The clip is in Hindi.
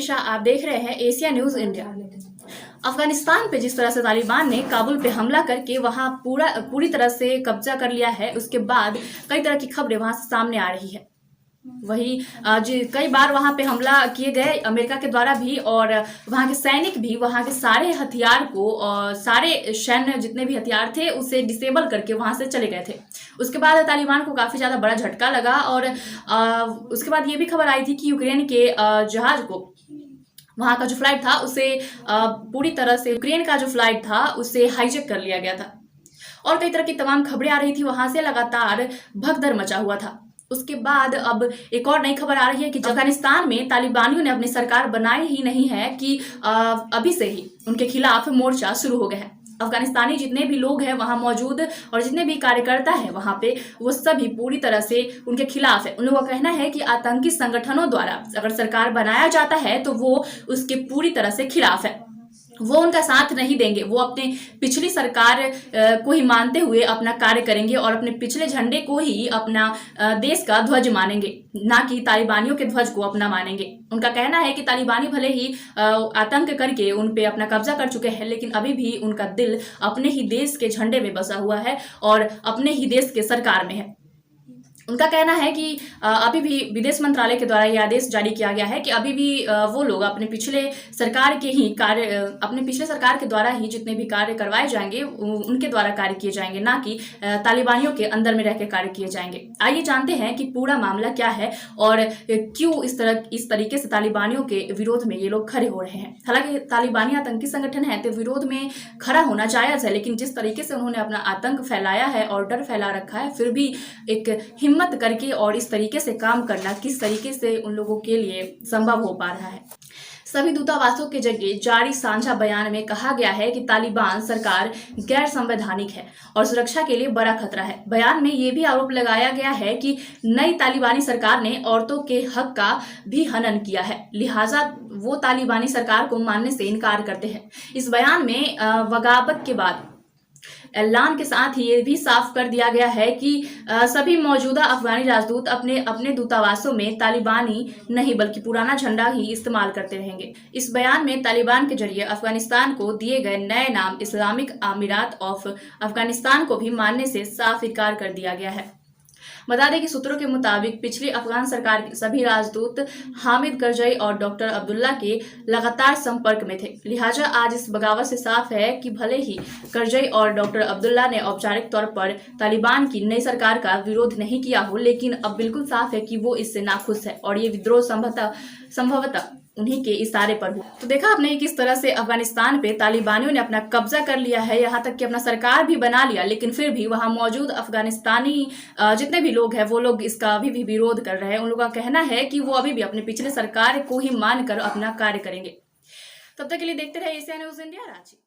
हमेशा आप देख रहे हैं एशिया न्यूज़ इंडिया। अफगानिस्तान पे जिस तरह से तालिबान ने काबुल पे हमला करके वहां पूरी तरह से कब्जा कर लिया है, उसके बाद कई तरह की खबरें वहां से सामने आ रही है। वही कई बार वहां पे हमला किए गए अमेरिका के द्वारा भी, और वहां के सैनिक भी वहां के सारे हथियार को और सारे सैन्य जितने भी हथियार थे उसे डिसेबल करके वहां से चले गए थे। उसके बाद तालिबान को काफी ज्यादा बड़ा झटका लगा, और उसके बाद ये भी खबर आई थी कि यूक्रेन के जहाज को, वहां का जो फ्लाइट था उसे पूरी तरह से यूक्रेन का जो फ्लाइट था उसे हाईजैक कर लिया गया था, और कई तरह की तमाम खबरें आ रही थी। वहां से लगातार भगदड़ मचा हुआ था। उसके बाद अब एक और नई खबर आ रही है कि अफगानिस्तान में तालिबानियों ने अपनी सरकार बनाई ही नहीं है कि अभी से ही उनके खिलाफ मोर्चा शुरू हो गया है। अफगानिस्तानी जितने भी लोग हैं वहां मौजूद और जितने भी कार्यकर्ता हैं वहां पे, वो सभी पूरी तरह से उनके खिलाफ है। उन लोगों का कहना है कि आतंकी संगठनों द्वारा अगर सरकार बनाया जाता है तो वो उसके पूरी तरह से खिलाफ है, वो उनका साथ नहीं देंगे। वो अपने पिछली सरकार को ही मानते हुए अपना कार्य करेंगे और अपने पिछले झंडे को ही अपना देश का ध्वज मानेंगे, ना कि तालिबानियों के ध्वज को अपना मानेंगे। उनका कहना है कि तालिबानी भले ही आतंक करके उन पे अपना कब्जा कर चुके हैं, लेकिन अभी भी उनका दिल अपने ही देश के झंडे में बसा हुआ है और अपने ही देश के सरकार में है। उनका कहना है कि अभी भी विदेश मंत्रालय के द्वारा यह आदेश जारी किया गया है कि अभी भी वो लोग अपने पिछले सरकार के ही कार्य, अपने पिछले सरकार के द्वारा ही जितने भी कार्य करवाए जाएंगे उनके द्वारा कार्य किए जाएंगे, ना कि तालिबानियों के अंदर में रह के कार्य किए जाएंगे। आइए जानते हैं कि पूरा मामला क्या है और क्यों इस तरीके से तालिबानियों के विरोध में ये लोग खड़े हो रहे हैं। हालांकि तालिबानी आतंकी संगठन है तो विरोध में खड़ा होना जायज है, लेकिन जिस तरीके से उन्होंने अपना आतंक फैलाया है और डर फैला रखा है, फिर भी एक हिम्मत करके और इस तरीके से काम करना किस तरीके से उन लोगों के लिए संभव हो पा रहा है। सभी दूतावासों के जरिए जारी साझा बयान में कहा गया है कि तालिबान सरकार गैर संवैधानिक है और सुरक्षा के लिए बड़ा खतरा है। बयान में यह भी आरोप लगाया गया है कि नई तालिबानी सरकार ने औरतों के हक का भी हनन किया है, लिहाजा वो तालिबानी सरकार को मानने से इनकार करते हैं। इस बयान में बगावत के बाद ऐलान के साथ ही ये भी साफ कर दिया गया है कि सभी मौजूदा अफगानी राजदूत अपने अपने दूतावासों में तालिबानी नहीं बल्कि पुराना झंडा ही इस्तेमाल करते रहेंगे। इस बयान में तालिबान के जरिए अफगानिस्तान को दिए गए नए नाम इस्लामिक अमीरात ऑफ अफगानिस्तान को भी मानने से साफ इनकार कर दिया गया है। बता दें कि सूत्रों के मुताबिक पिछली अफगान सरकार के सभी राजदूत हामिद करजई और डॉक्टर अब्दुल्ला के लगातार संपर्क में थे, लिहाजा आज इस बगावत से साफ है कि भले ही करजई और डॉक्टर अब्दुल्ला ने औपचारिक तौर पर तालिबान की नई सरकार का विरोध नहीं किया हो, लेकिन अब बिल्कुल साफ है कि वो इससे नाखुश है और ये विद्रोह संभवतः उन्हीं के इशारे पर हुआ। तो देखा आपने किस तरह से अफगानिस्तान पे तालिबानियों ने अपना कब्जा कर लिया है, यहाँ तक कि अपना सरकार भी बना लिया, लेकिन फिर भी वहां मौजूद अफगानिस्तानी जितने भी लोग हैं वो लोग इसका अभी भी विरोध कर रहे हैं। उन लोगों का कहना है कि वो अभी भी अपने पिछले सरकार को ही मानकर अपना कार्य करेंगे। तब तक के लिए देखते रहे एशिया न्यूज़ इंडिया रांची।